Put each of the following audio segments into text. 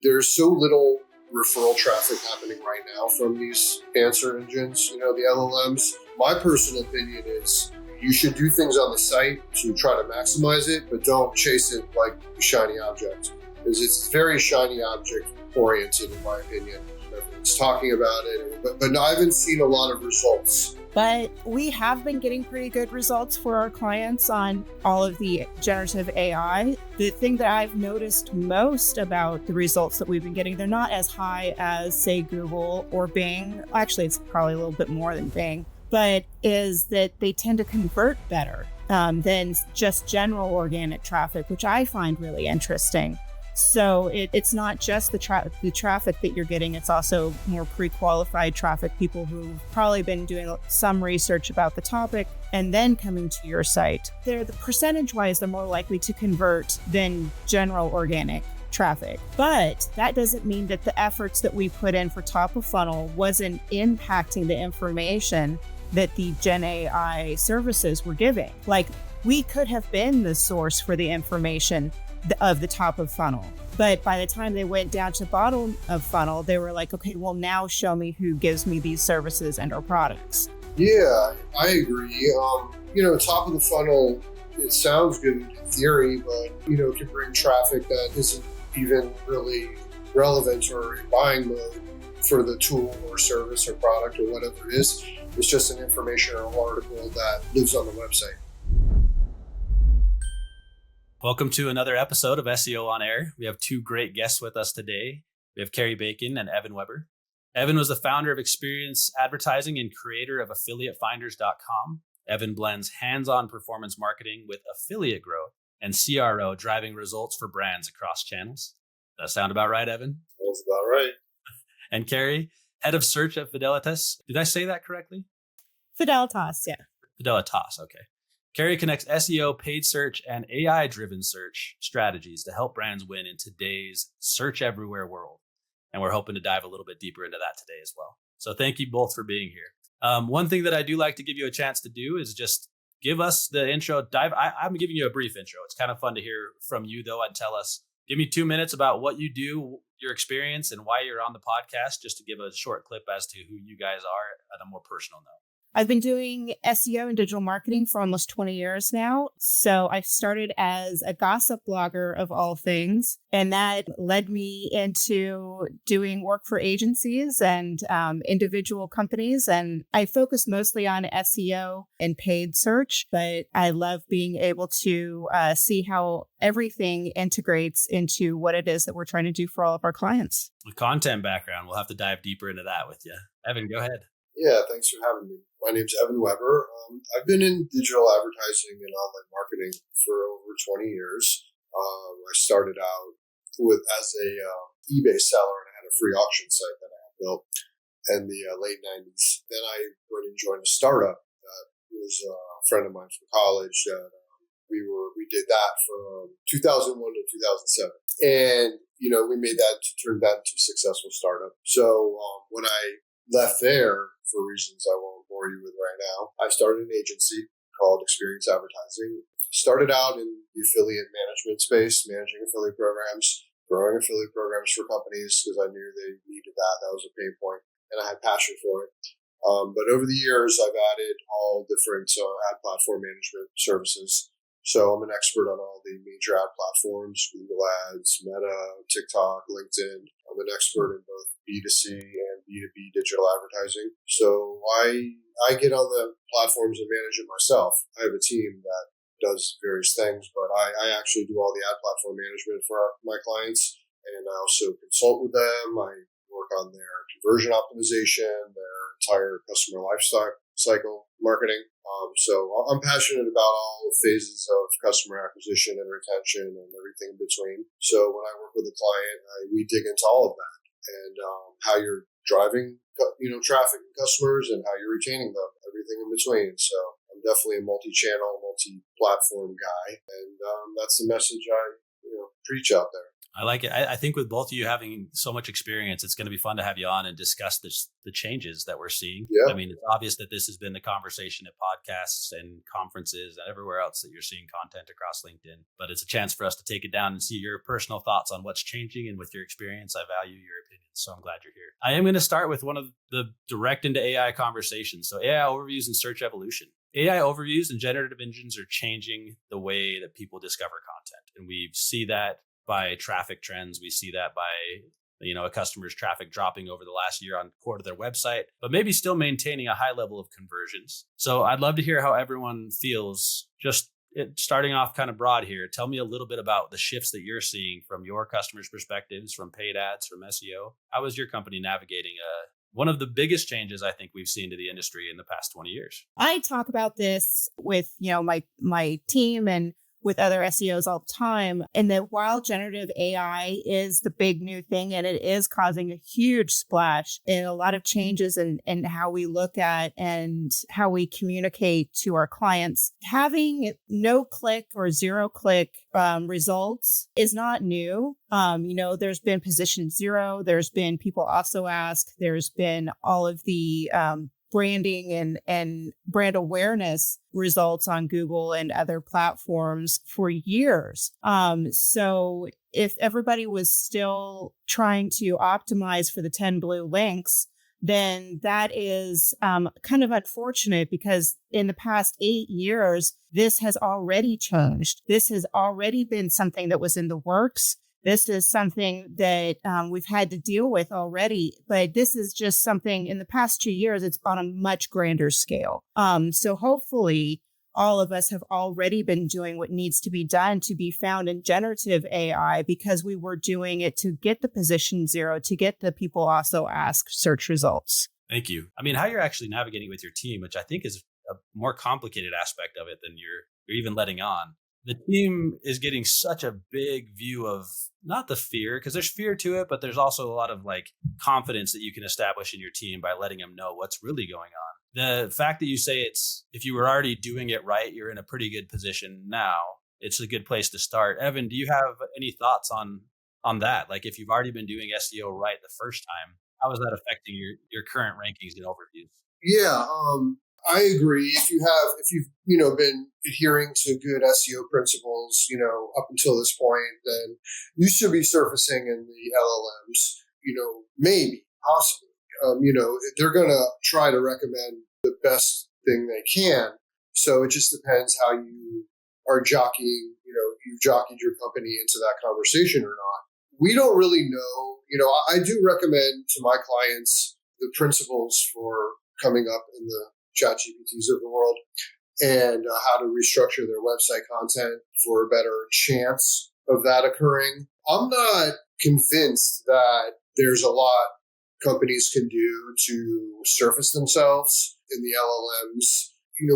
there's so little referral traffic happening right now from these answer engines, the LLMs. My personal opinion is you should do things on the site to try to maximize it, but don't chase it like a shiny object, because it's very shiny object oriented, in my opinion. Everyone's talking about it, but I haven't seen a lot of results. But we have been getting pretty good results for our clients on all of the generative AI. The thing that I've noticed most about the results that we've been getting, they're not as high as, say, Google or Bing. Actually, it's probably a little bit more than Bing, but is that they tend to convert better than just general organic traffic, which I find really interesting. So it's not just the traffic that you're getting, it's also more pre-qualified traffic, people who've probably been doing some research about the topic and then coming to your site. The percentage-wise, they're more likely to convert than general organic traffic. But that doesn't mean that the efforts that we put in for top of funnel wasn't impacting the information that the Gen AI services were giving. Like, we could have been the source for the information of the top of funnel. But by the time they went down to bottom of funnel, they were like, okay, well, now show me who gives me these services and or products. Yeah, I agree. Top of the funnel, it sounds good in theory, but, it can bring traffic that isn't even really relevant or in buying mode for the tool or service or product or whatever it is. It's just an information or article that lives on the website. Welcome to another episode of SEO on Air. We have two great guests with us today. We have Cari Bacon and Evan Weber. Evan was the founder of Experience Advertising and creator of AffiliateFinders.com. Evan blends hands-on performance marketing with affiliate growth and CRO, driving results for brands across channels. Does that sound about right, Evan? That's about right. And Cari, head of search at Fidelitas. Did I say that correctly? Fidelitas, yeah. Fidelitas, okay. Cari connects SEO, paid search, and AI-driven search strategies to help brands win in today's search everywhere world. And we're hoping to dive a little bit deeper into that today as well. So thank you both for being here. One thing that I do like to give you a chance to do is just give us the intro. I'm giving you a brief intro. It's kind of fun to hear from you, though, and tell us, give me 2 minutes about what you do, your experience, and why you're on the podcast, just to give a short clip as to who you guys are at a more personal note. I've been doing SEO and digital marketing for almost 20 years now. So I started as a gossip blogger of all things, and that led me into doing work for agencies and individual companies. And I focus mostly on SEO and paid search, but I love being able to see how everything integrates into what it is that we're trying to do for all of our clients. With content background, we'll have to dive deeper into that with you. Evan, go ahead. Yeah, thanks for having me. My name's Evan Weber. I've been in digital advertising and online marketing for over 20 years. I started out as a eBay seller, and I had a free auction site that I had built in the late 90s. Then I went and joined a startup that was a friend of mine from college. We did that from 2001 to 2007. And, we made that, turned that into a successful startup. So when I left there, for reasons I won't bore you with right now, I started an agency called Experience Advertising. Started out in the affiliate management space, managing affiliate programs, growing affiliate programs for companies because I knew they needed that. That was a pain point, and I had passion for it. But over the years, I've added all different ad platform management services. So I'm an expert on all the major ad platforms, Google Ads, Meta, TikTok, LinkedIn. I'm an expert in both B2C and B2B digital advertising. So I get on the platforms and manage it myself. I have a team that does various things, but I actually do all the ad platform management for my clients. And I also consult with them. I work on their conversion optimization, their entire customer cycle marketing. So I'm passionate about all phases of customer acquisition and retention and everything in between. So when I work with a client, we dig into all of that and how you're driving, traffic and customers and how you're retaining them, everything in between. So I'm definitely a multi-channel, multi-platform guy, and that's the message I preach out there. I like it. I think with both of you having so much experience, it's going to be fun to have you on and discuss the changes that we're seeing. Yeah. I mean, it's obvious that this has been the conversation at podcasts and conferences and everywhere else that you're seeing content across LinkedIn. But it's a chance for us to take it down and see your personal thoughts on what's changing. And with your experience, I value your opinions. So I'm glad you're here. I am going to start with one of the direct into AI conversations. So AI overviews and search evolution. AI overviews and generative engines are changing the way that people discover content. And we see that by traffic trends. We see that by, a customer's traffic dropping over the last year on core to their website, but maybe still maintaining a high level of conversions. So I'd love to hear how everyone feels. Just starting off kind of broad here. Tell me a little bit about the shifts that you're seeing from your customers' perspectives, from paid ads, from SEO. How is your company navigating one of the biggest changes I think we've seen to the industry in the past 20 years? I talk about this with, my team and with other SEOs all the time. And that while generative AI is the big new thing, and it is causing a huge splash in a lot of changes in how we look at and how we communicate to our clients, having no click or zero click results is not new. There's been position zero. There's been people also ask. There's been all of the branding and brand awareness results on Google and other platforms for years. So if everybody was still trying to optimize for the 10 blue links, then that is kind of unfortunate, because in the past 8 years, this has already changed. This has already been something that was in the works. This is something that we've had to deal with already, but this is just something in the past 2 years, it's on a much grander scale. So hopefully all of us have already been doing what needs to be done to be found in generative AI, because we were doing it to get the position zero, to get the people also ask search results. Thank you. I mean, how you're actually navigating with your team, which I think is a more complicated aspect of it than you're even letting on. The team is getting such a big view of not the fear, because there's fear to it, but there's also a lot of confidence that you can establish in your team by letting them know what's really going on. The fact that you say if you were already doing it right, you're in a pretty good position now. It's a good place to start. Evan, do you have any thoughts on that? If you've already been doing SEO right the first time, how is that affecting your current rankings and overviews? Yeah, I agree. If you've been adhering to good SEO principles, up until this point, then you should be surfacing in the LLMs. Maybe, possibly. They're going to try to recommend the best thing they can. So it just depends how you are jockeying. You've jockeyed your company into that conversation or not. We don't really know. I do recommend to my clients the principles for coming up in the ChatGPTs of the world, and how to restructure their website content for a better chance of that occurring. I'm not convinced that there's a lot companies can do to surface themselves in the LLMs.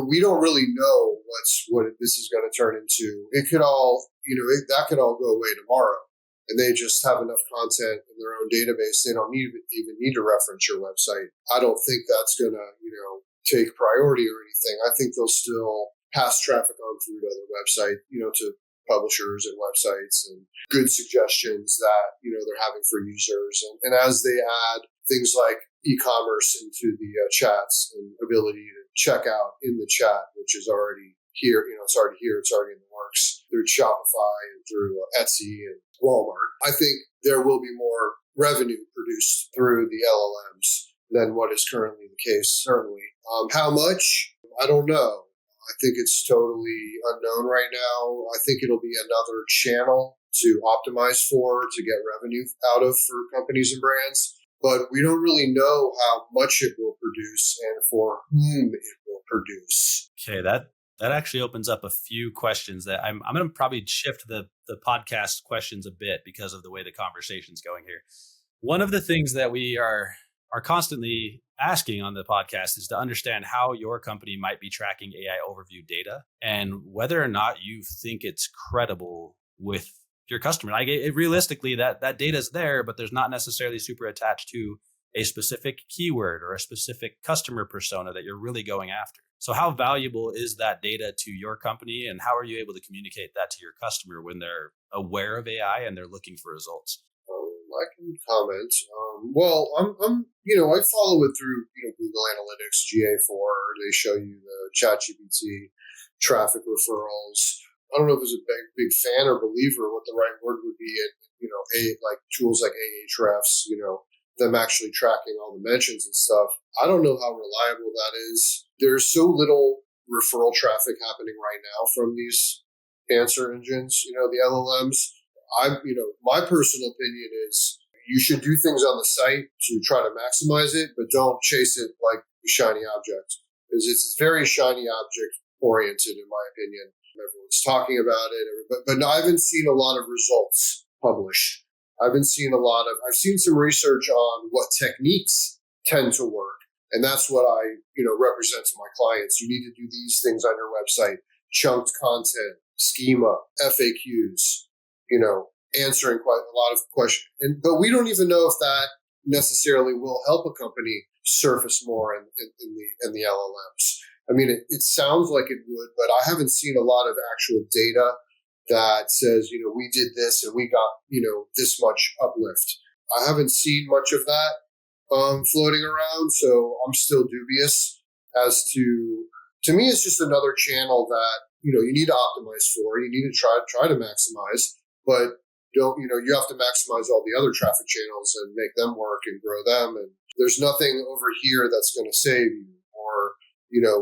We don't really know what this is going to turn into. It could all, that could all go away tomorrow, and they just have enough content in their own database. They don't even need to reference your website. I don't think that's going to, take priority or anything. I think they'll still pass traffic on through to other websites, to publishers and websites, and good suggestions that, they're having for users. And as they add things like e-commerce into the chats and ability to check out in the chat, which is already here, it's already here, it's already in the works through Shopify and through Etsy and Walmart, I think there will be more revenue produced through the LLMs than what is currently the case, certainly. How much? I don't know. I think it's totally unknown right now. I think it'll be another channel to optimize for, to get revenue out of for companies and brands. But we don't really know how much it will produce and for whom it will produce. Okay, that actually opens up a few questions that I'm going to probably shift the podcast questions a bit because of the way the conversation's going here. One of the things that we are constantly asking on the podcast is to understand how your company might be tracking AI overview data and whether or not you think it's credible with your customer. Realistically, that data is there, but there's not necessarily super attached to a specific keyword or a specific customer persona that you're really going after. So how valuable is that data to your company, and how are you able to communicate that to your customer when they're aware of AI and they're looking for results? I can comment. I follow it through, Google Analytics, GA4. They show you the ChatGPT traffic referrals. I don't know if it's a big fan or believer what the right word would be in, like tools like Ahrefs, them actually tracking all the mentions and stuff. I don't know how reliable that is. There's so little referral traffic happening right now from these answer engines, the LLMs. My personal opinion is you should do things on the site to try to maximize it, but don't chase it like a shiny object, because it's very shiny object oriented, in my opinion. Everyone's talking about it, but I haven't seen a lot of results published. I've seen some research on what techniques tend to work, and that's what I, represent to my clients. You need to do these things on your website: chunked content, schema, FAQs, answering quite a lot of questions. But we don't even know if that necessarily will help a company surface more in the LLMs. I mean, it sounds like it would, but I haven't seen a lot of actual data that says, we did this and we got, this much uplift. I haven't seen much of that floating around, so I'm still dubious as to me, it's just another channel that, you need to optimize for. You need to try to maximize, but you have to maximize all the other traffic channels and make them work and grow them. And there's nothing over here that's going to save you or,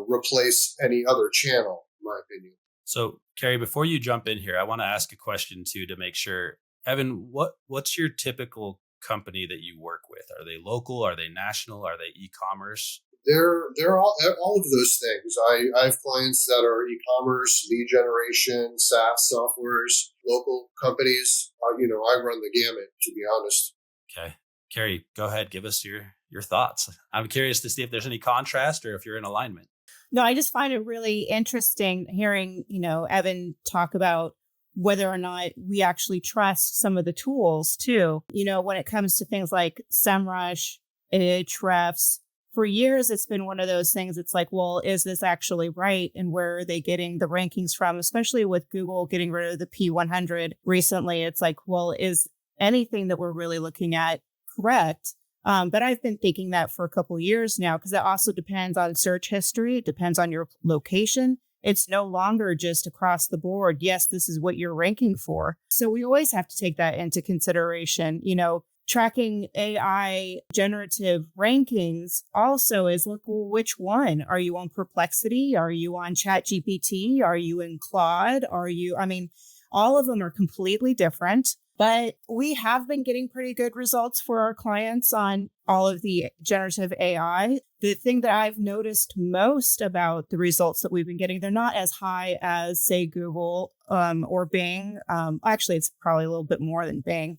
replace any other channel, in my opinion. So, Cari, before you jump in here, I want to ask a question too to make sure. Evan, what's your typical company that you work with? Are they local? Are they national? Are they e-commerce? They're all of those things. I have clients that are e-commerce, lead generation, SaaS softwares, local companies. I run the gamut, to be honest. Okay. Cari, go ahead. Give us your thoughts. I'm curious to see if there's any contrast or if you're in alignment. No, I just find it really interesting hearing, Evan talk about whether or not we actually trust some of the tools too. When it comes to things like SEMrush, Ahrefs, for years, it's been one of those things. It's like, well, is this actually right? And where are they getting the rankings from? Especially with Google getting rid of the P100 recently. It's like, well, is anything that we're really looking at correct? But I've been thinking that for a couple of years now, because it also depends on search history. It depends on your location. It's no longer just across the board. Yes, this is what you're ranking for. So we always have to take that into consideration. Tracking AI generative rankings also is, look, well, which one? Are you on Perplexity? Are you on ChatGPT? Are you in Claude? All of them are completely different, but we have been getting pretty good results for our clients on all of the generative AI. The thing that I've noticed most about the results that we've been getting, they're not as high as, say, Google or Bing. Actually, it's probably a little bit more than Bing.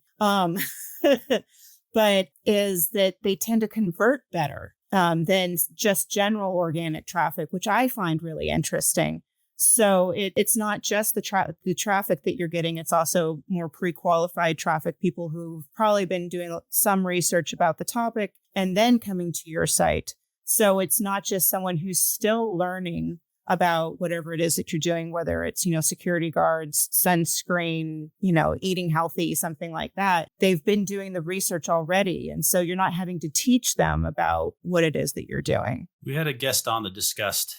But is that they tend to convert better than just general organic traffic, which I find really interesting. So it's not just the traffic that you're getting. It's also more pre-qualified traffic, people who've probably been doing some research about the topic and then coming to your site. So it's not just someone who's still learning about whatever it is that you're doing, whether it's, security guards, sunscreen, eating healthy, something like that. They've been doing the research already. And so you're not having to teach them about what it is that you're doing. We had a guest on that discussed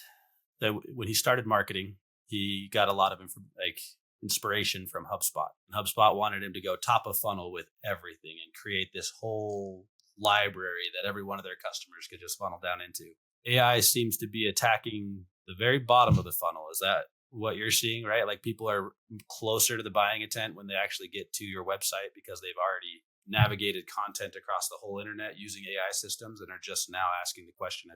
that when he started marketing, he got a lot of inspiration from HubSpot. And HubSpot wanted him to go top of funnel with everything and create this whole library that every one of their customers could just funnel down into. AI seems to be attacking the very bottom of the funnel. Is that what you're seeing, right? Like people are closer to the buying intent when they actually get to your website because they've already navigated content across the whole internet using AI systems and are just now asking the question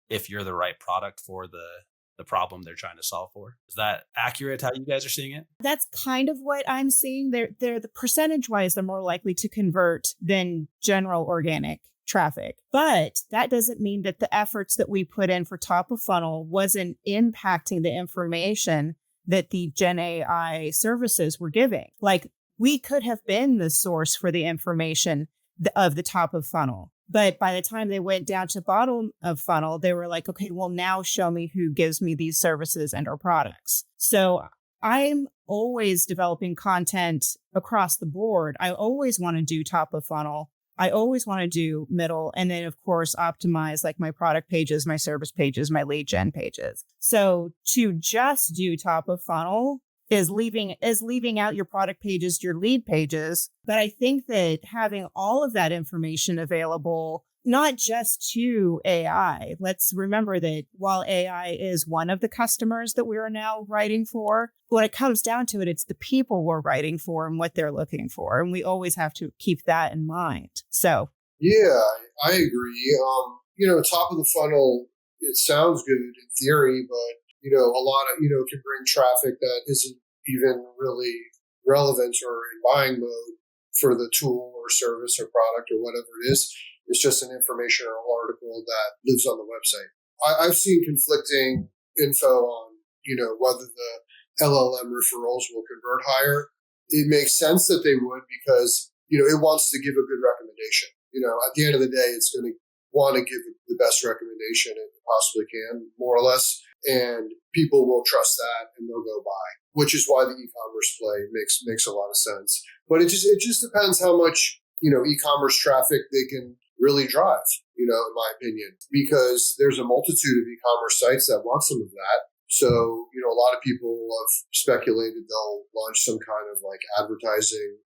if you're the right product for the problem they're trying to solve for. Is that accurate how you guys are seeing it? That's kind of what I'm seeing. They're the percentage wise, they're more likely to convert than general organic traffic. But that doesn't mean that the efforts that we put in for top of funnel wasn't impacting the information that the Gen AI services were giving. Like we could have been the source for the information of the top of funnel. But by the time they went down to bottom of funnel, they were like, okay, well, now show me who gives me these services and or products. So I'm always developing content across the board. I always want to do top of funnel. I always want to do middle, and then of course optimize like my product pages, my service pages, my lead gen pages. So to just do top of funnel is leaving out your product pages, your lead pages. But I think that having all of that information available, not just to AI, let's remember that while AI is one of the customers that we are now writing for, when it comes down to it, it's the people we're writing for and what they're looking for. And we always have to keep that in mind. So, yeah, I agree. Top of the funnel, it sounds good in theory, but a lot of, can bring traffic that isn't even really relevant or in buying mode for the tool or service or product or whatever it is. It's just an information or article that lives on the website. I've seen conflicting info on, whether the LLM referrals will convert higher. It makes sense that they would because, it wants to give a good recommendation. At the end of the day, it's going to want to give the best recommendation it possibly can, more or less. And people will trust that and they'll go buy, which is why the e-commerce play makes a lot of sense. But it just depends how much, e-commerce traffic they can really drive, in my opinion, because there's a multitude of e-commerce sites that want some of that. So, a lot of people have speculated they'll launch some kind of like advertising,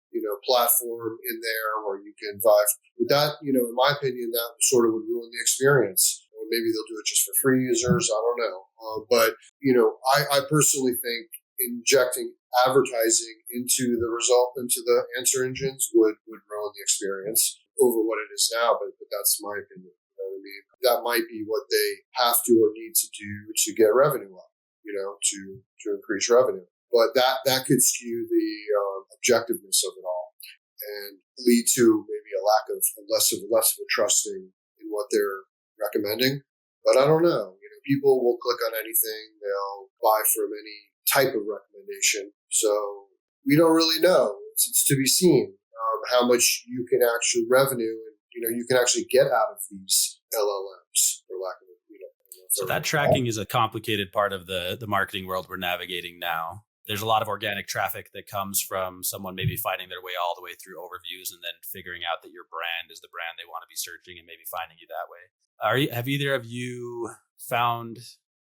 platform in there where you can buy. But that, in my opinion, that sort of would ruin the experience. Or maybe they'll do it just for free users. I don't know. But I personally think injecting advertising into the answer engines would ruin the experience over what it is now. But that's my opinion. That might be what they have to or need to do to get revenue up, to increase revenue. But that could skew the objectiveness of it all and lead to maybe a lack of less of a trusting in what they're recommending. But I don't know. People will click on anything. They'll buy from any type of recommendation. So we don't really know. It's to be seen how much you can actually revenue and you can actually get out of these LLMs, for lack of So that tracking is a complicated part of the marketing world we're navigating now. There's a lot of organic traffic that comes from someone maybe finding their way all the way through overviews and then figuring out that your brand is the brand they want to be searching and maybe finding you that way. Have either of you found,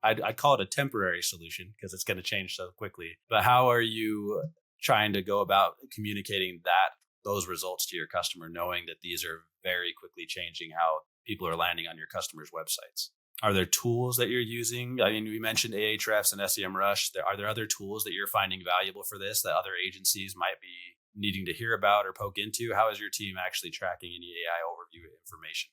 I'd call it a temporary solution because it's going to change so quickly, but how are you trying to go about communicating those results to your customer, knowing that these are very quickly changing how people are landing on your customers' websites? Are there tools that you're using? I mean, we mentioned Ahrefs and SEMrush. Are there other tools that you're finding valuable for this that other agencies might be needing to hear about or poke into? How is your team actually tracking any AI overview information?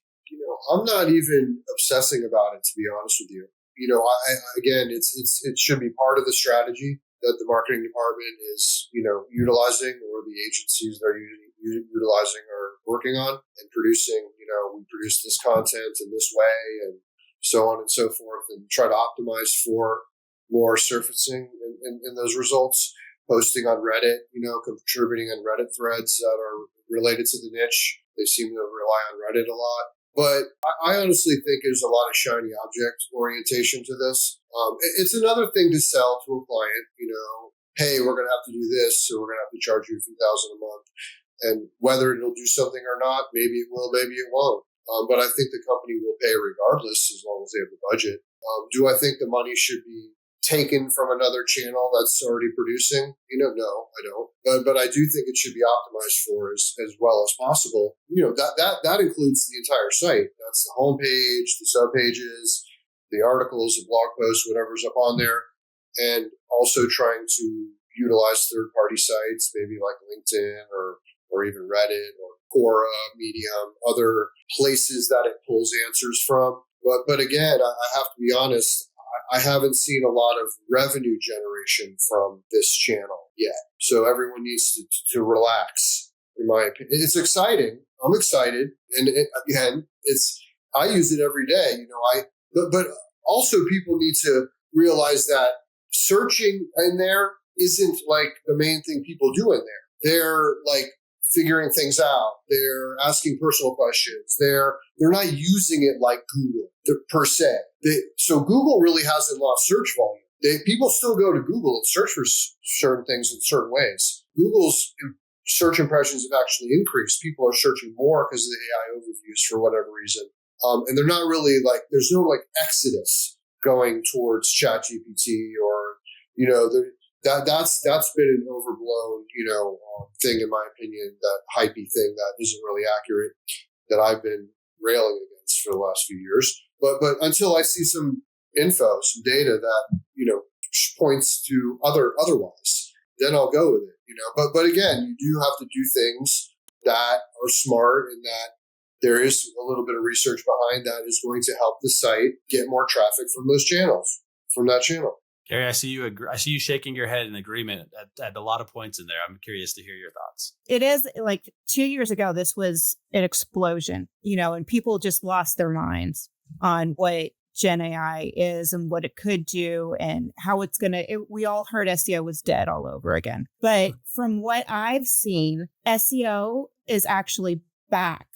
I'm not even obsessing about it, to be honest with you. It should be part of the strategy that the marketing department is, utilizing, or the agencies they're utilizing are working on and producing. We produce this content in this way and so on and so forth, and try to optimize for more surfacing in those results, posting on Reddit, contributing on Reddit threads that are related to the niche. They seem to rely on Reddit a lot. But I honestly think there's a lot of shiny object orientation to this. It's another thing to sell to a client, hey, we're going to have to do this, so we're going to have to charge you a few $1,000 a month. And whether it'll do something or not, maybe it will, maybe it won't. But I think the company will pay regardless as long as they have the budget. Do I think the money should be taken from another channel that's already producing? No, I don't. But I do think it should be optimized for as well as possible. That includes the entire site. That's the homepage, the subpages, the articles, the blog posts, whatever's up on there. And also trying to utilize third-party sites, maybe like LinkedIn or even Reddit or Quora, Medium, other places that it pulls answers from. But again, I have to be honest, I haven't seen a lot of revenue generation from this channel yet. So everyone needs to relax, in my opinion. It's exciting. I'm excited. And I use it every day. But also people need to realize that searching in there isn't like the main thing people do in there. They're like figuring things out. They're asking personal questions. They're not using it like Google per se. So Google really hasn't lost search volume. People still go to Google and search for certain things in certain ways. Google's search impressions have actually increased. People are searching more because of the AI overviews for whatever reason. And they're not really there's no exodus going towards ChatGPT or, that's been an overblown, thing in my opinion, that hypey thing that isn't really accurate that I've been railing against for the last few years. But until I see some info, some data that, points to otherwise, then I'll go with it, But again, you do have to do things that are smart and that there is a little bit of research behind that is going to help the site get more traffic from those channels, from that channel. Cari, I see you shaking your head in agreement at a lot of points in there. I'm curious to hear your thoughts. It is 2 years ago, this was an explosion, and people just lost their minds on what Gen AI is and what it could do and how it's going to, we all heard SEO was dead all over again. But from what I've seen, SEO is actually back,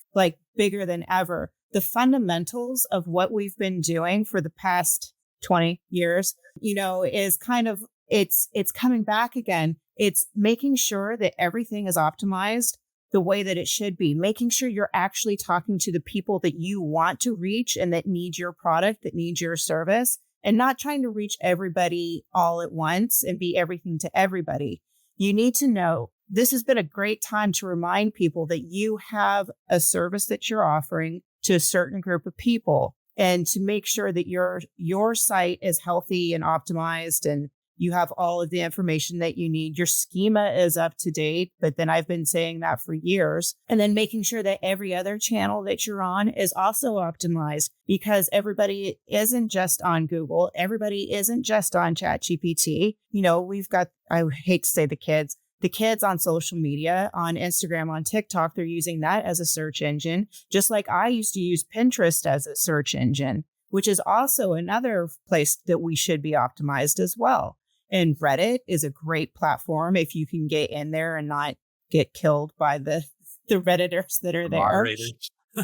bigger than ever. The fundamentals of what we've been doing for the past 20 years, is kind of, it's coming back again. It's making sure that everything is optimized the way that it should be, making sure you're actually talking to the people that you want to reach and that need your product, that need your service, and not trying to reach everybody all at once and be everything to everybody. You need to know this has been a great time to remind people that you have a service that you're offering to a certain group of people and to make sure that your site is healthy and optimized and you have all of the information that you need. Your schema is up to date, but then I've been saying that for years. And then making sure that every other channel that you're on is also optimized because everybody isn't just on Google. Everybody isn't just on ChatGPT. We've got, I hate to say the kids on social media, on Instagram, on TikTok, they're using that as a search engine, just like I used to use Pinterest as a search engine, which is also another place that we should be optimized as well. And Reddit is a great platform if you can get in there and not get killed by the Redditors that are there.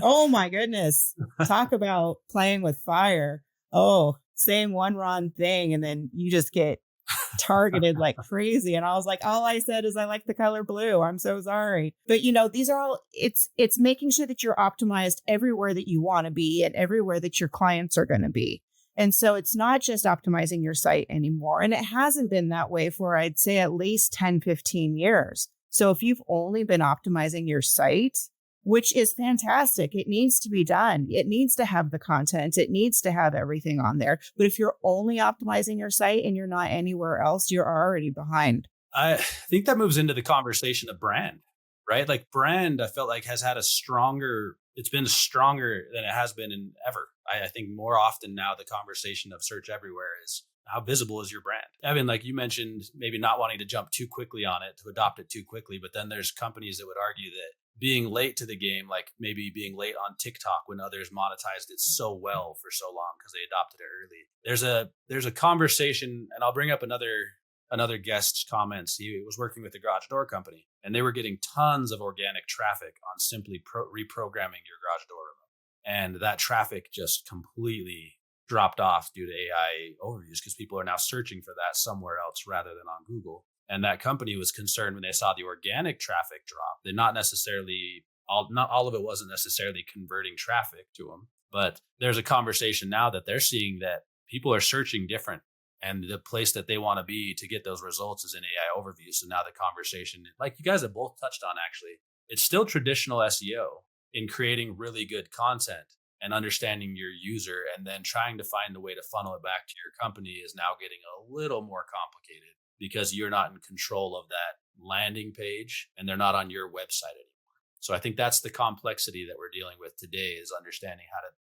Oh my goodness. Talk about playing with fire. Oh, saying one wrong thing and then you just get targeted like crazy. And I was like, all I said is I like the color blue. I'm so sorry. But these are all, it's making sure that you're optimized everywhere that you want to be and everywhere that your clients are going to be. And so it's not just optimizing your site anymore. And it hasn't been that way for, I'd say, at least 10, 15 years. So if you've only been optimizing your site, which is fantastic, it needs to be done. It needs to have the content. It needs to have everything on there. But if you're only optimizing your site and you're not anywhere else, you're already behind. I think that moves into the conversation of brand, right? Brand, I felt like has had it's been stronger than it has been in ever. I think more often now the conversation of search everywhere is how visible is your brand? Evan, like you mentioned, maybe not wanting to jump too quickly on it, to adopt it too quickly, but then there's companies that would argue that being late to the game, like maybe being late on TikTok when others monetized it so well for so long because they adopted it early. There's a conversation, and I'll bring up another guest's comments. He was working with a garage door company, and they were getting tons of organic traffic on simply reprogramming your garage door remote. And that traffic just completely dropped off due to AI overviews because people are now searching for that somewhere else rather than on Google. And that company was concerned when they saw the organic traffic drop. That not all of it wasn't necessarily converting traffic to them, but there's a conversation now that they're seeing that people are searching different. And the place that they want to be to get those results is in AI overview. So now the conversation, like you guys have both touched on, actually, it's still traditional SEO in creating really good content and understanding your user and then trying to find a way to funnel it back to your company is now getting a little more complicated because you're not in control of that landing page and they're not on your website anymore. So I think that's the complexity that we're dealing with today is understanding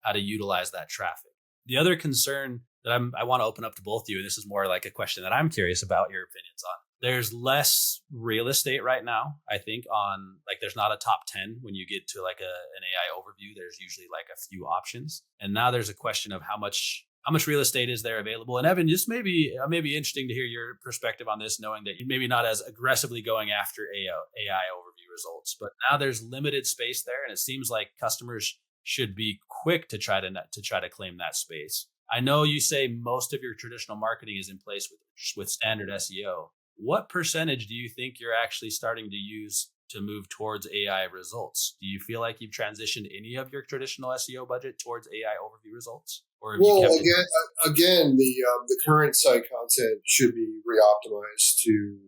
how to utilize that traffic. The other concern that I want to open up to both of you, and this is more like a question that I'm curious about your opinions on. There's less real estate right now, I think, on there's not a top 10 when you get to an AI overview. There's usually a few options. And now there's a question of how much real estate is there available. And Evan, just maybe interesting to hear your perspective on this, knowing that you're maybe not as aggressively going after AI overview results. But now there's limited space there, and it seems like customers should be quick to try to claim that space. I know you say most of your traditional marketing is in place with standard SEO. What percentage do you think you're actually starting to use to move towards AI results? Do you feel like you've transitioned any of your traditional SEO budget towards AI overview results? Or have you kept again, the current site content should be reoptimized to,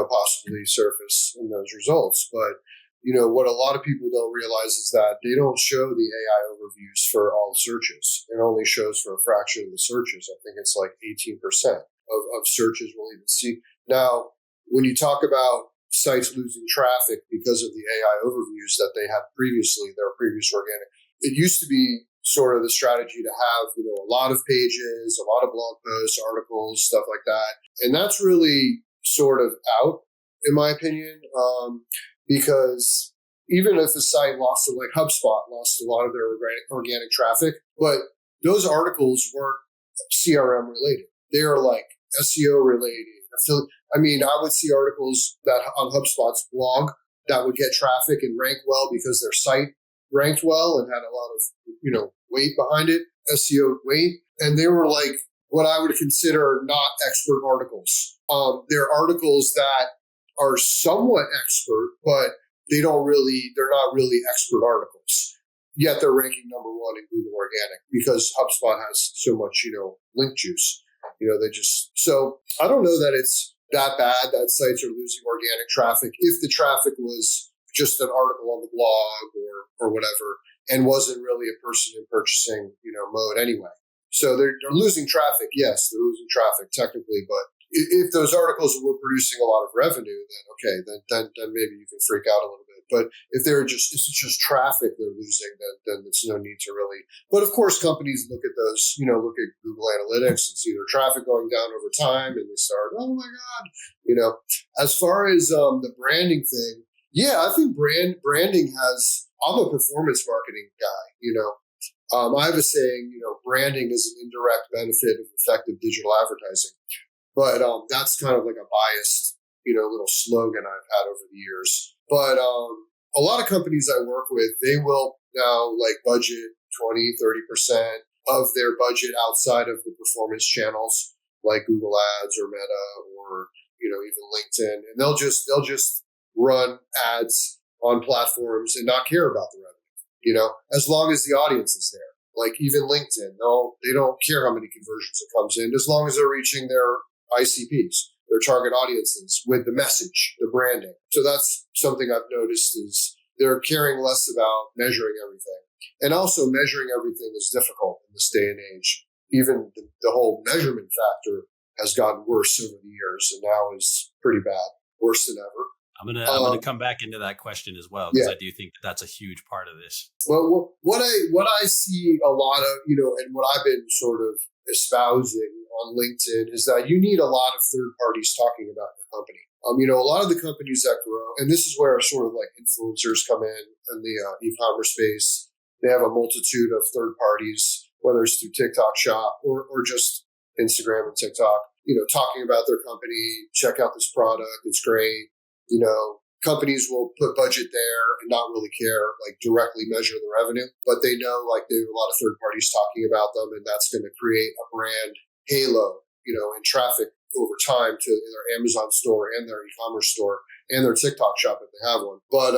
possibly surface in those results. But, what a lot of people don't realize is that they don't show the AI overviews for all searches. It only shows for a fraction of the searches. I think it's like 18% of searches will even see. Now, when you talk about sites losing traffic because of the AI overviews that they had previously, their previous organic, it used to be sort of the strategy to have, a lot of pages, a lot of blog posts, articles, stuff like that. And that's really sort of out, in my opinion, because even if a site lost, like HubSpot lost a lot of their organic traffic, but those articles weren't CRM related. They are like SEO related. I would see articles that on HubSpot's blog that would get traffic and rank well because their site ranked well and had a lot of, weight behind it, SEO weight. And they were like what I would consider not expert articles. They're articles that are somewhat expert, but they're not really expert articles. Yet they're ranking number one in Google Organic because HubSpot has so much, link juice. So I don't know that it's that bad that sites are losing organic traffic if the traffic was just an article on the blog or whatever and wasn't really a person in purchasing, mode anyway. So they're losing traffic. Yes, they're losing traffic technically, but if those articles were producing a lot of revenue, then okay, then maybe you can freak out a little bit. But if it's just traffic they're losing, then there's no need to really. But of course, companies look at those, look at Google Analytics and see their traffic going down over time, and they start, oh my God, As far as the branding thing, yeah, I think branding has. I'm a performance marketing guy, I have a saying, branding is an indirect benefit of effective digital advertising. But that's kind of like a biased, little slogan I've had over the years. But a lot of companies I work with, they will now budget 20, 30% of their budget outside of the performance channels like Google Ads or Meta or, even LinkedIn. And they'll just run ads on platforms and not care about the revenue, as long as the audience is there. Like even LinkedIn, they don't care how many conversions it comes in, as long as they're reaching their ICPs, their target audiences with the message, the branding. So that's something I've noticed is they're caring less about measuring everything. And also measuring everything is difficult in this day and age. Even the whole measurement factor has gotten worse over the years and now is pretty bad, worse than ever. I'm gonna come back into that question as well, because I do think that's a huge part of this. Well, what I see a lot of, and what I've been sort of espousing on LinkedIn is that you need a lot of third parties talking about your company. A lot of the companies that grow, and this is where sort of like influencers come in the e-commerce space. They have a multitude of third parties, whether it's through TikTok Shop or just Instagram and TikTok, talking about their company. Check out this product; it's great. Companies will put budget there and not really care, directly measure the revenue, but they know they have a lot of third parties talking about them, and that's going to create a brand halo, and traffic over time to their Amazon store and their e-commerce store and their TikTok shop if they have one. But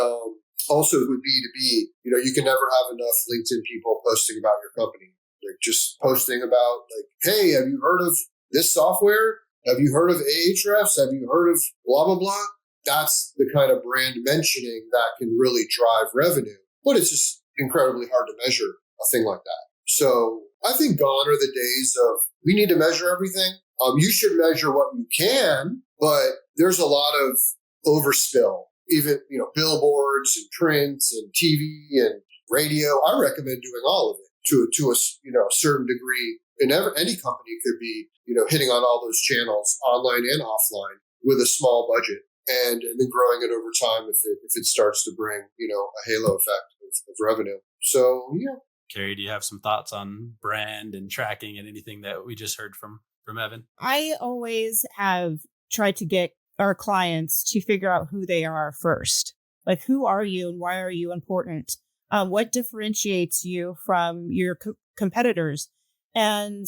also with B2B, you can never have enough LinkedIn people posting about your company, just posting about hey, have you heard of this software? Have you heard of Ahrefs? Have you heard of blah, blah, blah? That's the kind of brand mentioning that can really drive revenue, but it's just incredibly hard to measure a thing like that. So I think gone are the days of we need to measure everything. You should measure what you can, but there's a lot of overspill, even, billboards and print and TV and radio. I recommend doing all of it to a certain degree. And any company could be, hitting on all those channels online and offline with a small budget. And then growing it over time if it starts to bring, a halo effect of revenue. So, yeah. Cari, do you have some thoughts on brand and tracking and anything that we just heard from Evan? I always have tried to get our clients to figure out who they are first. Like, who are you and why are you important? What differentiates you from your competitors? And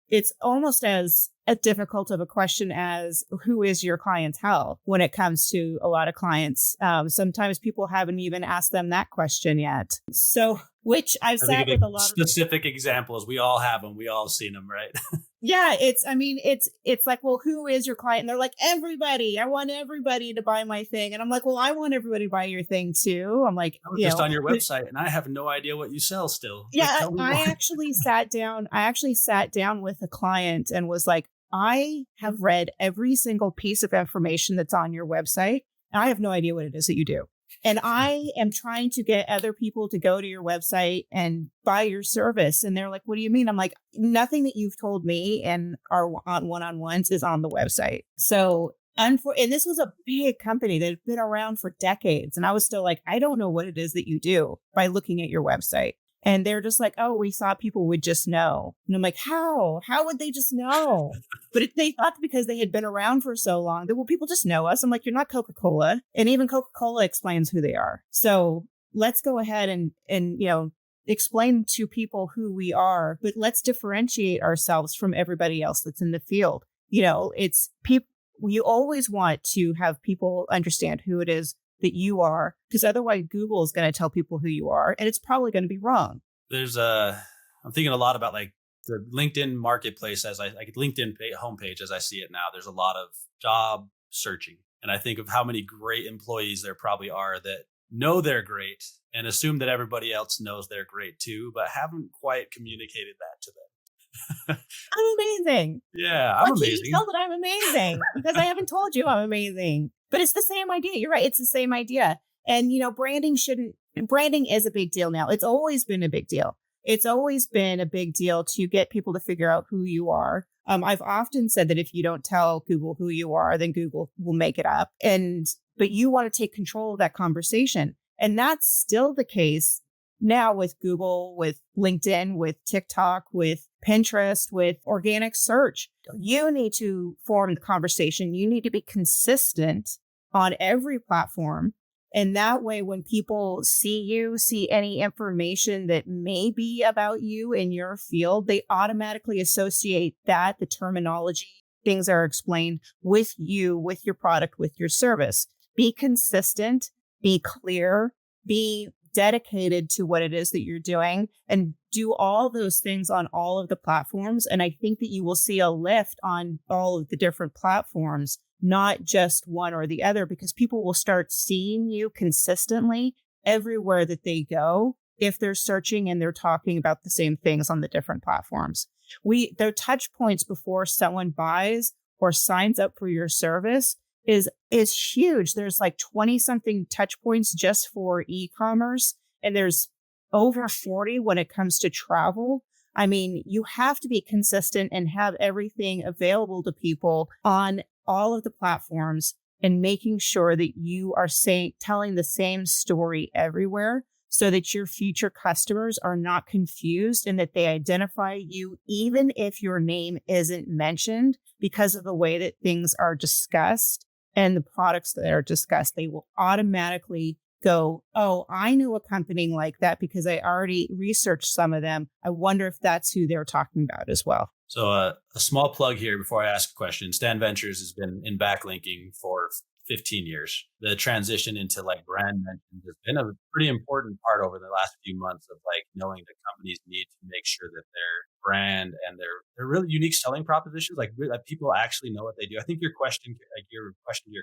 it's almost as difficult of a question as who is your clientele when it comes to a lot of clients. Sometimes people haven't even asked them that question yet. So, which I've I think sat of with a lot of specific examples. We all have them. We all seen them, right? yeah, it's like, well, who is your client? And they're like, everybody. I want everybody to buy my thing. And I'm like, well, I want everybody to buy your thing too. I'm like, I was just on your website and I have no idea what you sell still. Like, yeah, tell me I more. actually sat down with a client and was like, I have read every single piece of information that's on your website, and I have no idea what it is that you do. And I am trying to get other people to go to your website and buy your service. And they're like, what do you mean? I'm like, nothing that you've told me and our one-on-ones is on the website. So, and this was a big company that had been around for decades. And I was still like, I don't know what it is that you do by looking at your website. And they're just like, oh, we thought people would just know. And I'm like, how? How would they just know? But they thought because they had been around for so long that, well, people just know us. I'm like, you're not Coca-Cola. And even Coca-Cola explains who they are. So let's go ahead and explain to people who we are, but let's differentiate ourselves from everybody else that's in the field. It's people. You always want to have people understand who it is that you are, because otherwise Google is going to tell people who you are, and it's probably going to be wrong. I'm thinking a lot about like the LinkedIn marketplace LinkedIn homepage as I see it now. There's a lot of job searching. And I think of how many great employees there probably are that know they're great and assume that everybody else knows they're great too, but haven't quite communicated that to them. I'm amazing. Yeah, I'm amazing. Can't you tell that I'm amazing? Because I haven't told you I'm amazing. But it's the same idea. You're right. It's the same idea. And, branding is a big deal now. It's always been a big deal. It's always been a big deal to get people to figure out who you are. I've often said that if you don't tell Google who you are, then Google will make it up. But you want to take control of that conversation. And that's still the case now with Google, with LinkedIn, with TikTok, with Pinterest, with organic search. You need to form the conversation. You need to be consistent on every platform. And that way, when people see any information that may be about you in your field, they automatically associate that, the terminology, things are explained with you, with your product, with your service. Be consistent, be clear, be dedicated to what it is that you're doing, and do all those things on all of the platforms. And I think that you will see a lift on all of the different platforms, not just one or the other, because people will start seeing you consistently everywhere that they go if they're searching and they're talking about the same things on the different platforms. Their touch points before someone buys or signs up for your service is huge. There's like 20 something touch points just for e-commerce, and there's over 40 when it comes to travel. I mean, you have to be consistent and have everything available to people on all of the platforms, and making sure that you are telling the same story everywhere, so that your future customers are not confused and that they identify you even if your name isn't mentioned, because of the way that things are discussed and the products that are discussed. They will automatically go, oh, I knew a company like that because I already researched some of them. I wonder if that's who they're talking about as well. So a small plug here before I ask a question. Stan Ventures has been in backlinking for 15 years. The transition into like brand mentions has been a pretty important part over the last few months of like knowing that companies need to make sure that their brand and their really unique selling propositions, like that people actually know what they do. I think your question to your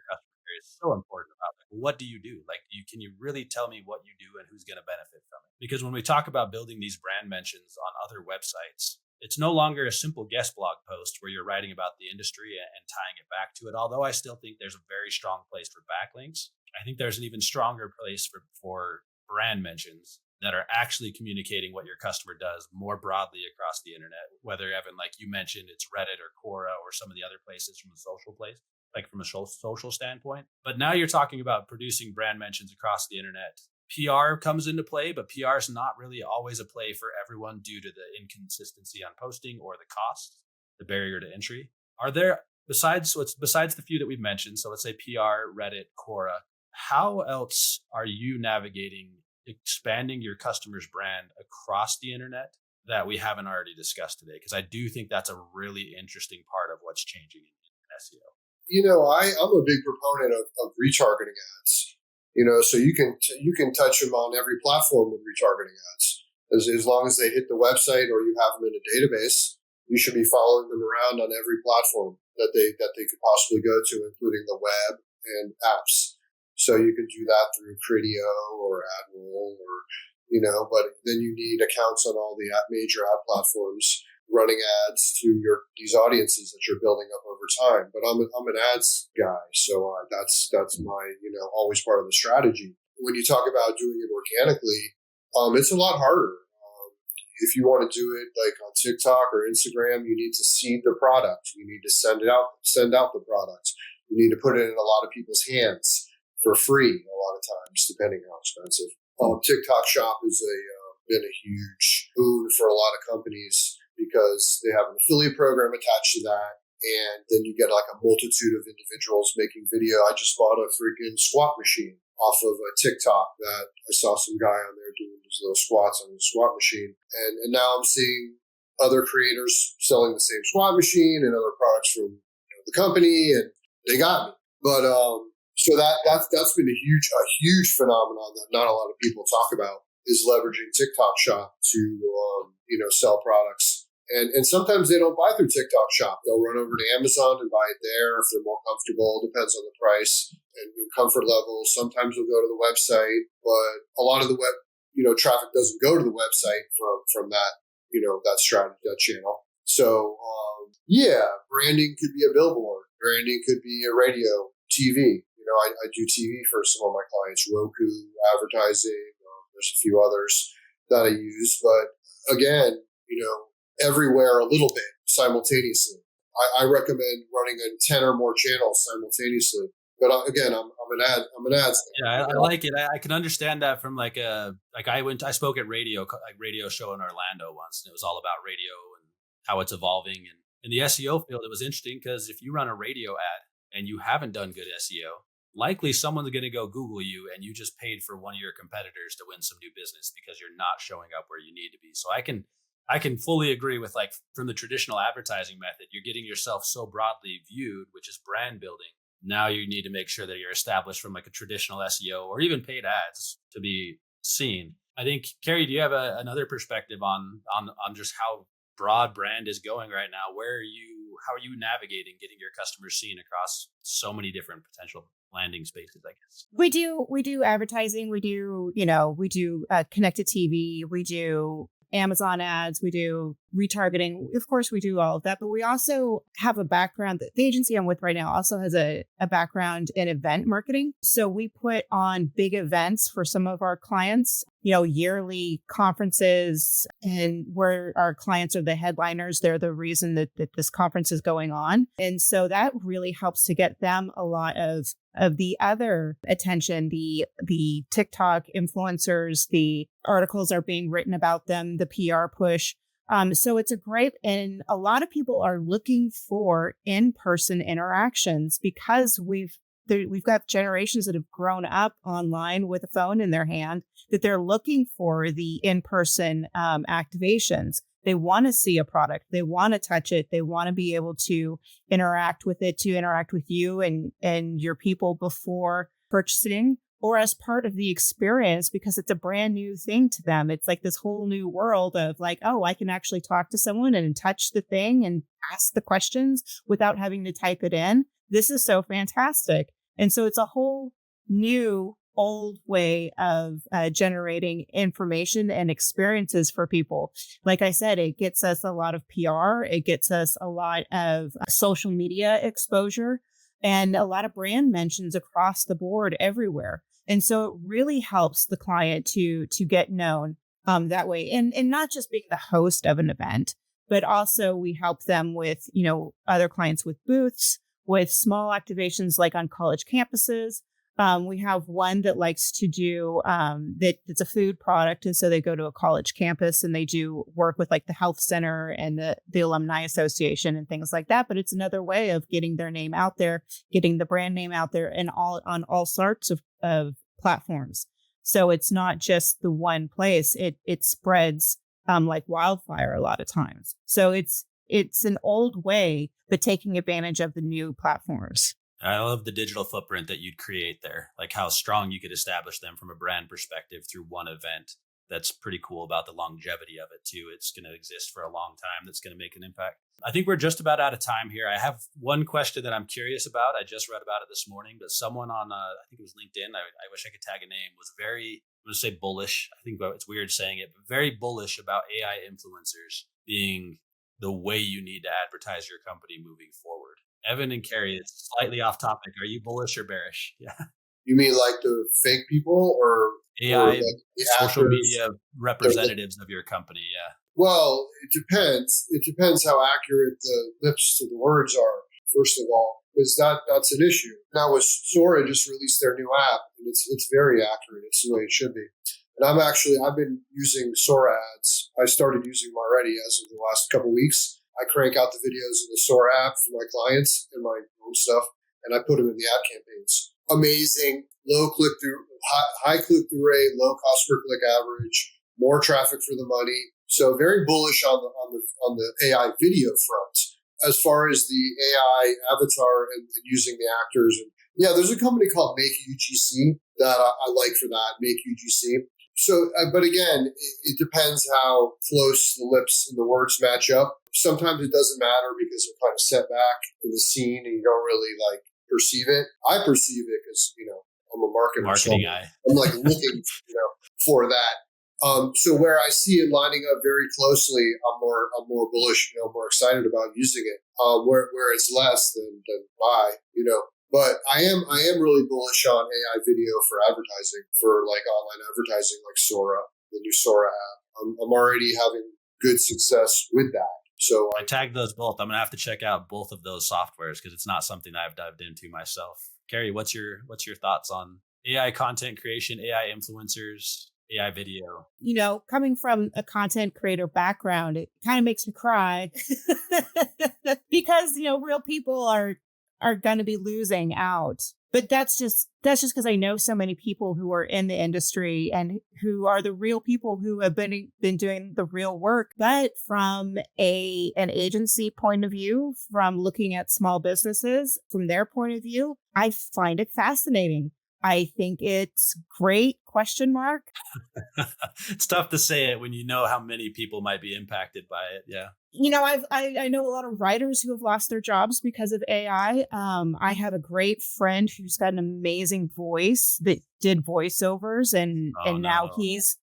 customer is so important about like, what do you do? Like, can you really tell me what you do and who's going to benefit from it? Because when we talk about building these brand mentions on other websites, it's no longer a simple guest blog post where you're writing about the industry and tying it back to it. Although I still think there's a very strong place for backlinks, I think there's an even stronger place for brand mentions that are actually communicating what your customer does more broadly across the internet, whether Evan, like you mentioned, it's Reddit or Quora or some of the other places from a social place, like from a social standpoint. But now you're talking about producing brand mentions across the internet. PR comes into play, but PR is not really always a play for everyone due to the inconsistency on posting or the cost, the barrier to entry. Are there, besides the few that we've mentioned, so let's say PR, Reddit, Quora, how else are you navigating expanding your customer's brand across the internet that we haven't already discussed today? Because I do think that's a really interesting part of what's changing in SEO. I'm a big proponent of retargeting ads. So you can touch them on every platform with retargeting ads. As long as they hit the website or you have them in a database, you should be following them around on every platform that they could possibly go to, including the web and apps. So you can do that through Criteo or AdRoll but then you need accounts on all the major ad platforms running ads to these audiences that you're building up over time. But I'm an ads guy, so that's my always part of the strategy. When you talk about doing it organically, it's a lot harder. If you want to do it like on TikTok or Instagram, you need to seed the product. You need to send out the product. You need to put it in a lot of people's hands for free a lot of times, depending how expensive. TikTok Shop has been a huge boon for a lot of companies because they have an affiliate program attached to that. And then you get like a multitude of individuals making video. I just bought a freaking squat machine off of a TikTok that I saw some guy on there doing his little squats on the squat machine. And now I'm seeing other creators selling the same squat machine and other products from the company, and they got me. But so that's been a huge phenomenon that not a lot of people talk about, is leveraging TikTok Shop to sell products. And sometimes they don't buy through TikTok Shop. They'll run over to Amazon and buy it there if they're more comfortable. Depends on the price and comfort level. Sometimes they'll go to the website, but a lot of the web traffic doesn't go to the website from that that strategy, that channel. So branding could be a billboard. Branding could be a radio, TV. I do TV for some of my clients, Roku advertising. There's a few others that I use, but again, everywhere a little bit simultaneously. I recommend running 10 or more channels simultaneously. But again, I'm an ads. Yeah, I like it. I can understand that from I spoke at radio show in Orlando once, and it was all about radio and how it's evolving. And in the SEO field, it was interesting because if you run a radio ad and you haven't done good SEO, likely someone's going to go Google you, and you just paid for one of your competitors to win some new business because you're not showing up where you need to be. So I can fully agree with from the traditional advertising method, you're getting yourself so broadly viewed, which is brand building. Now you need to make sure that you're established from a traditional SEO or even paid ads to be seen. I think, Cari, do you have another perspective on just how broad brand is going right now? How are you navigating getting your customers seen across so many different potential landing spaces, I guess? We do advertising. We do connected TV. We do Amazon ads. We do retargeting. Of course, we do all of that, but we also have a background that the agency I'm with right now also has a background in event marketing. So we put on big events for some of our clients, yearly conferences, and where our clients are the headliners. They're the reason that this conference is going on. And so that really helps to get them a lot of the other attention, the TikTok influencers, the articles are being written about them, the PR push. So it's and a lot of people are looking for in-person interactions because we've got generations that have grown up online with a phone in their hand, that they're looking for the in-person activations. They want to see a product. They want to touch it. They want to be able to interact with it, to interact with you and your people before purchasing or as part of the experience, because it's a brand new thing to them. It's like this whole new world of I can actually talk to someone and touch the thing and ask the questions without having to type it in. This is so fantastic. And so it's a whole new old way of generating information and experiences for people. Like I said, it gets us a lot of PR. It gets us a lot of social media exposure and a lot of brand mentions across the board everywhere. And so it really helps the client to get known that way. And not just being the host of an event, but also we help them with, other clients with booths, with small activations like on college campuses. We have one that likes to do it's a food product. And so they go to a college campus and they do work with like the health center and the alumni association and things like that. But it's another way of getting their name out there, getting the brand name out there and on all sorts of platforms. So it's not just the one place. It spreads like wildfire a lot of times. So it's an old way, but taking advantage of the new platforms. I love the digital footprint that you'd create there, like how strong you could establish them from a brand perspective through one event. That's pretty cool about the longevity of it too. It's going to exist for a long time. That's going to make an impact. I think we're just about out of time here. I have one question that I'm curious about. I just read about it this morning, but someone on, I think it was LinkedIn, I wish I could tag a name, was very, I'm going to say bullish. I think it's weird saying it, but very bullish about AI influencers being the way you need to advertise your company moving forward. Evan and Cari, it's slightly off topic. Are you bullish or bearish? Yeah. You mean like the fake people or AI, like the social actors? media representatives of your company? Yeah. Well, it depends. It depends how accurate the lips to the words are, first of all, because that's an issue. Now with Sora just released their new app and it's very accurate. It's the way it should be. And I've been using Sora ads. I started using them already as of the last couple of weeks. I crank out the videos in the Sora app for my clients and my own stuff, and I put them in the ad campaigns. Amazing, low click-through, high click-through rate, low cost per click average, more traffic for the money. So very bullish on the AI video front. As far as the AI avatar and using the actors, and yeah, there's a company called Make UGC that I like for that. Make UGC. So, but again, it depends how close the lips and the words match up. Sometimes it doesn't matter because they're kind of set back in the scene and you don't really like perceive it. I perceive it because, I'm a marketer. Marketing so eye. I'm like looking, for that. So where I see it lining up very closely, I'm more bullish, more excited about using it. Where it's less than buy, But I am really bullish on AI video for advertising, for like online advertising, like Sora, the new Sora app. I'm already having good success with that. So I tagged those both. I'm gonna have to check out both of those softwares because it's not something I've dived into myself. Cari, what's your thoughts on AI content creation, AI influencers, AI video? Coming from a content creator background, it kind of makes me cry because real people are going to be losing out. But that's just because I know so many people who are in the industry and who are the real people who have been doing the real work. But from an agency point of view, from looking at small businesses, from their point of view, I find it fascinating. I think it's great, ? It's tough to say it when you know how many people might be impacted by it. Yeah. I know a lot of writers who have lost their jobs because of AI. I have a great friend who's got an amazing voice that did voiceovers and now he's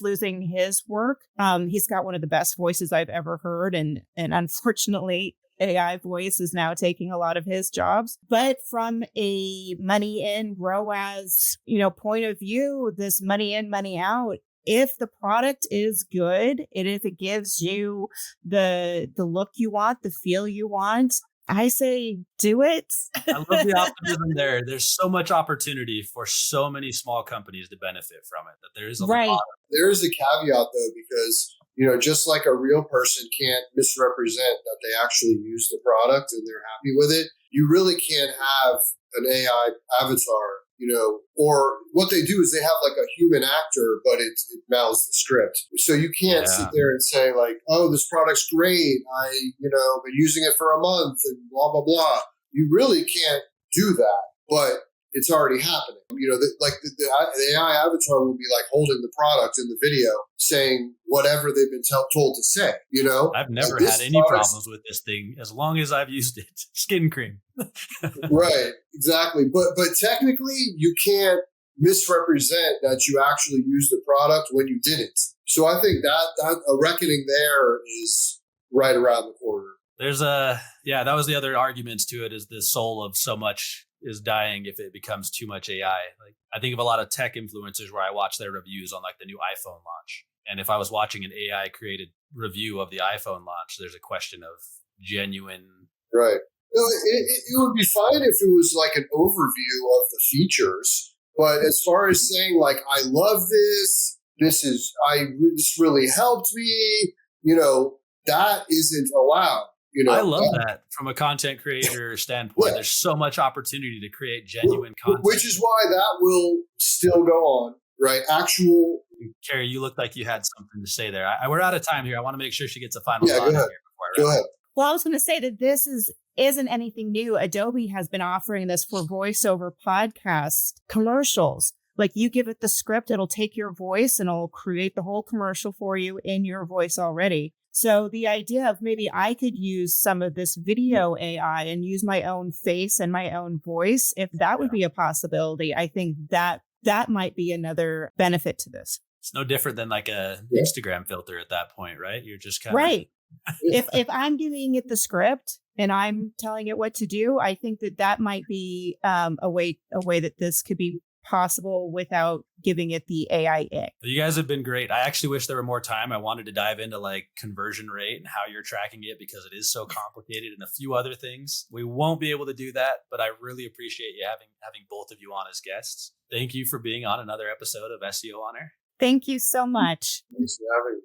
losing his work. He's got one of the best voices I've ever heard. And unfortunately, AI voice is now taking a lot of his jobs. But from a money in, ROAS, point of view, this money in, money out, if the product is good and if it gives you the look you want, the feel you want, I say do it. I love the optimism there. There's so much opportunity for so many small companies to benefit from it. That there is a lot. There is a caveat though, because just like a real person can't misrepresent that they actually use the product and they're happy with it, you really can't have an AI avatar, or what they do is they have like a human actor, but it mouths the script. So you can't sit there and say like, oh, this product's great. Been using it for a month and blah, blah, blah. You really can't do that, but it's already happening. The AI avatar will be like holding the product in the video saying whatever they've been told to say, I've never had any problems with this thing as long as I've used it. Skin cream. Right, exactly. But technically you can't misrepresent that you actually used the product when you didn't. So I think that a reckoning there is right around the corner. That was the other arguments to it, is the soul of so much is dying if it becomes too much AI. Like I think of a lot of tech influencers where I watch their reviews on like the new iPhone launch. And if I was watching an AI created review of the iPhone launch, there's a question of genuine No, it would be fine if it was like an overview of the features. But as far as saying like, I love this, this really helped me, that isn't allowed. I love that from a content creator standpoint. Yeah. There's so much opportunity to create genuine content. Which is why that will still go on, right? Cari, you look like you had something to say there. We're out of time here. I want to make sure she gets a final thought go ahead. Here before Go ahead. Well, I was going to say that this isn't anything new. Adobe has been offering this for voiceover podcast commercials. Like you give it the script, it'll take your voice and it'll create the whole commercial for you in your voice already. So the idea of maybe I could use some of this video AI and use my own face and my own voice, if that would be a possibility, I think that might be another benefit to this. It's no different than like a Instagram filter at that point, right? You're just kind of... Right. If I'm giving it the script and I'm telling it what to do, I think that might be a way that this could be possible without giving it the AI ick. You guys have been great. I actually wish there were more time. I wanted to dive into like conversion rate and how you're tracking it because it is so complicated and a few other things. We won't be able to do that, but I really appreciate you having both of you on as guests. Thank you for being on another episode of SEO on Air. Thank you so much. Thanks for having me.